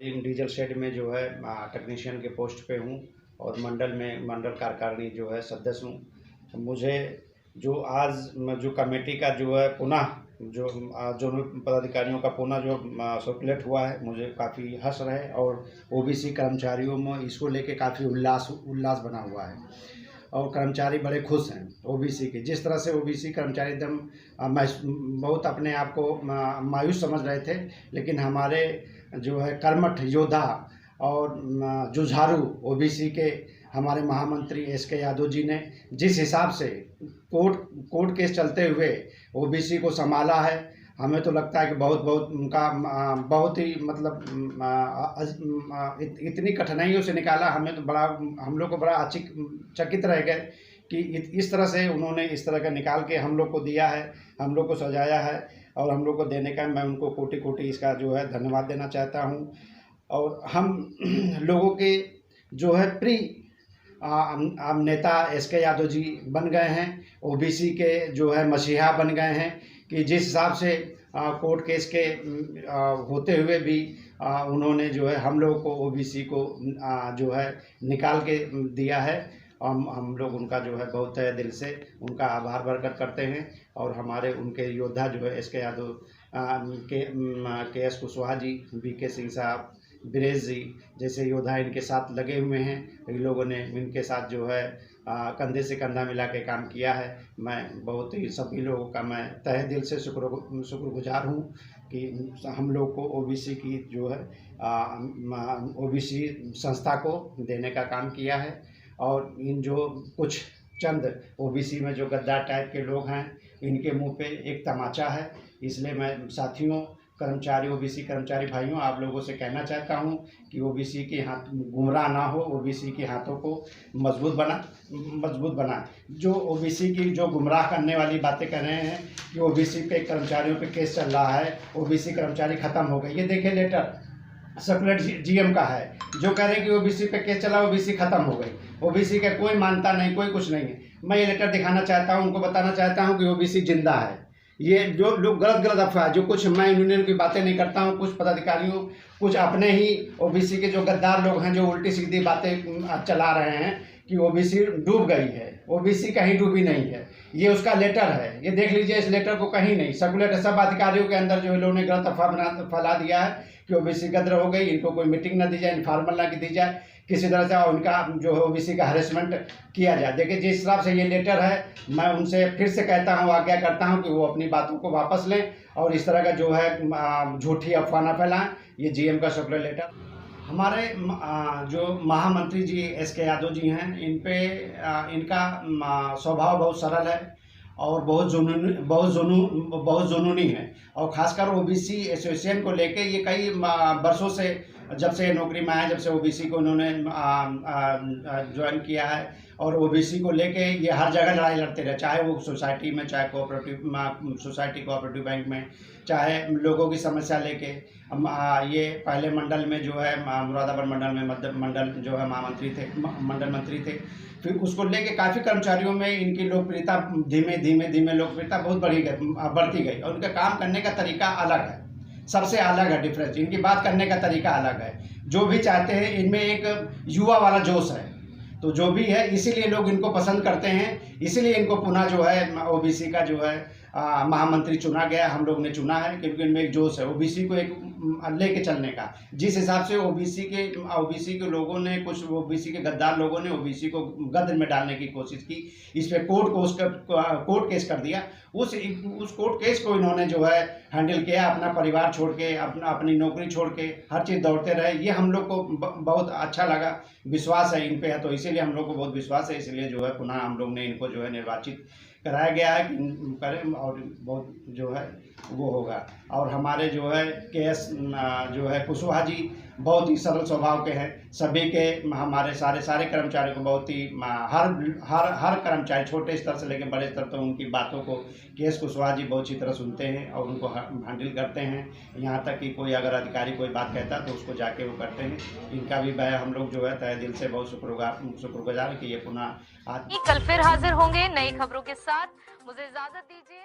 In diesel shed में जो है टेक्नीशियन के पोस्ट पे हूँ और मंडल में मंडल कार्यकारिणी जो है सदस्य हूँ। मुझे जो आज जो कमेटी का जो है पुनः जो जोनल पदाधिकारियों का पुनः जो सर्कुलेट हुआ है, मुझे काफ़ी हर्ष है और ओबीसी कर्मचारियों में इसको लेके काफ़ी उल्लास बना हुआ है और कर्मचारी बड़े खुश हैं ओबीसी के। जिस तरह से ओबीसी कर्मचारी एकदम बहुत अपने आप को मायूस समझ रहे थे, लेकिन हमारे जो है कर्मठ योद्धा और जुझारू ओबीसी के हमारे महामंत्री एसके यादव जी ने जिस हिसाब से कोर्ट केस चलते हुए ओबीसी को संभाला है, हमें तो लगता है कि बहुत उनका बहुत ही मतलब इतनी कठिनाइयों से निकाला। हमें तो बड़ा, हम लोग को बड़ा चकित रह गए कि इस तरह से उन्होंने इस तरह का निकाल के हम लोग को दिया है, हम लोग को सजाया है और हम लोग को देने का मैं उनको कोटि कोटि इसका जो है धन्यवाद देना चाहता हूँ। और हम लोगों के जो है नेता एसके यादव जी बन गए हैं, ओबीसी के जो है मसीहा बन गए हैं कि जिस हिसाब से कोर्ट केस के होते हुए भी उन्होंने जो है हम लोग को ओबीसी को जो है निकाल के दिया है। हम लोग उनका जो है बहुत तहे दिल से उनका आभार प्रकट करते हैं और हमारे उनके योद्धा जो है एसके यादव के एस कुशवाहा जी, बीके सिंह साहब, ब्रेज जी जैसे योद्धा इनके साथ लगे हुए हैं। इन लोगों ने इनके साथ जो है कंधे से कंधा मिला के काम किया है। मैं बहुत ही सभी लोगों का मैं तहे दिल से शुक्रगुजार हूँ कि हम लोग को ओबीसी की जो है ओबीसी संस्था को देने का काम किया है। और इन जो कुछ चंद ओबीसी में जो गद्दार टाइप के लोग हैं, इनके मुंह पे एक तमाचा है। इसलिए मैं साथियों कर्मचारी, ओबीसी कर्मचारी भाइयों, आप लोगों से कहना चाहता हूं कि ओबीसी के हाथ गुमराह ना हो, ओबीसी के हाथों को मजबूत बना। जो ओबीसी की जो गुमराह करने वाली बातें कर रहे हैं कि ओबीसी के कर्मचारियों पे केस चल रहा है, ओबीसी कर्मचारी खत्म हो गए, ये देखिए लेटर सर्कुलर जीएम का है जो कह रहे हैं कि ओबीसी पे केस चला, ओबीसी खत्म हो गई, ओबीसी का कोई मानता नहीं, कोई कुछ नहीं है। मैं ये लेटर दिखाना चाहता हूँ, उनको बताना चाहता हूँ कि ओबीसी जिंदा है। ये जो लोग गलत अफवाह, जो कुछ मैं यूनियन की बातें नहीं करता हूँ, कुछ पदाधिकारियों, कुछ अपने ही ओबीसी के जो गद्दार लोग हैं जो उल्टी सीधी बातें चला रहे हैं कि ओबीसी डूब गई है। ओबीसी कहीं डूबी नहीं है, ये उसका लेटर है, ये देख लीजिए। इस लेटर को कहीं नहीं, सर्कुलर सब अधिकारियों के अंदर जो लोगों ने गलत अफवाह फैला दिया है कि ओबीसी गद्र हो गई, इनको कोई मीटिंग ना दी जाए, इन्फॉर्मल ना दी जाए, किसी तरह से उनका जो है ओबीसी का हरेसमेंट किया जाए। देखिए जिस हिसाब से ये लेटर है, मैं उनसे फिर से कहता हूँ, आज्ञा करता हूँ कि वो अपनी बातों को वापस लें और इस तरह का जो है झूठी अफवाह ना फैलाएं। ये जीएम का सर्कुलर लेटर हमारे जो महामंत्री जी एसके यादव जी हैं, इनका स्वभाव बहुत सरल है और बहुत जुनूनी है और खासकर ओबीसी एसोसिएशन को लेके ये कई वर्षों से, जब से नौकरी में आया, जब से ओबीसी को उन्होंने ज्वाइन किया है और ओबीसी को लेके ये हर जगह लड़ाई लड़ते रहे, चाहे वो सोसाइटी में, चाहे कोऑपरेटिव सोसाइटी कोऑपरेटिव बैंक में, चाहे लोगों की समस्या लेके। ये पहले मंडल में जो है मुरादाबाद मंडल में मंडल जो है महामंत्री थे, मंडल मंत्री थे। फिर उसको लेके काफ़ी कर्मचारियों में इनकी लोकप्रियता धीमे लोकप्रियता बहुत बढ़ती गई और उनका काम करने का तरीका अलग है, सबसे अलग है डिफरेंस। इनकी बात करने का तरीका अलग है, जो भी चाहते हैं, इनमें एक युवा वाला जोश है, तो जो भी है इसीलिए लोग इनको पसंद करते हैं, इसीलिए इनको पुनः जो है ओबीसी का जो है महामंत्री चुना गया, हम लोग ने चुना है, क्योंकि इनमें एक जोश है ओबीसी को एक लेके चलने का। जिस हिसाब से ओबीसी के लोगों ने, कुछ ओबीसी के गद्दार लोगों ने ओबीसी को गद्र में डालने की कोशिश की, इस पे कोर्ट केस कर दिया। उस कोर्ट केस को इन्होंने जो है हैंडल किया, अपना परिवार छोड़ के, अपनी नौकरी छोड़ के हर चीज़ दौड़ते रहे। ये हम लोग को बहुत अच्छा लगा, विश्वास है इन पे है, तो इसीलिए हम लोग को बहुत विश्वास है, इसलिए जो है पुनः हम लोग ने इनको जो है निर्वाचित कराया गया है कि करें और बहुत जो है वो होगा। और हमारे जो है केएस जो है कुशवाहा जी बहुत ही सरल स्वभाव के हैं, सभी के हमारे सारे कर्मचारियों को बहुत ही हर कर्मचारी छोटे स्तर से लेकर बड़े स्तर तक उनकी बातों को केएस कुशवाहा जी बहुत अच्छी तरह सुनते हैं और उनको हैंडल करते हैं। यहाँ तक कि कोई अगर अधिकारी कोई बात कहता है तो उसको जाके वो करते हैं। इनका भी हम लोग जो है तहे दिल से बहुत शुक्रगुजार है कि ये पुनः कल फिर हाजिर होंगे नई खबरों के साथ। मुझे इजाजत दीजिए।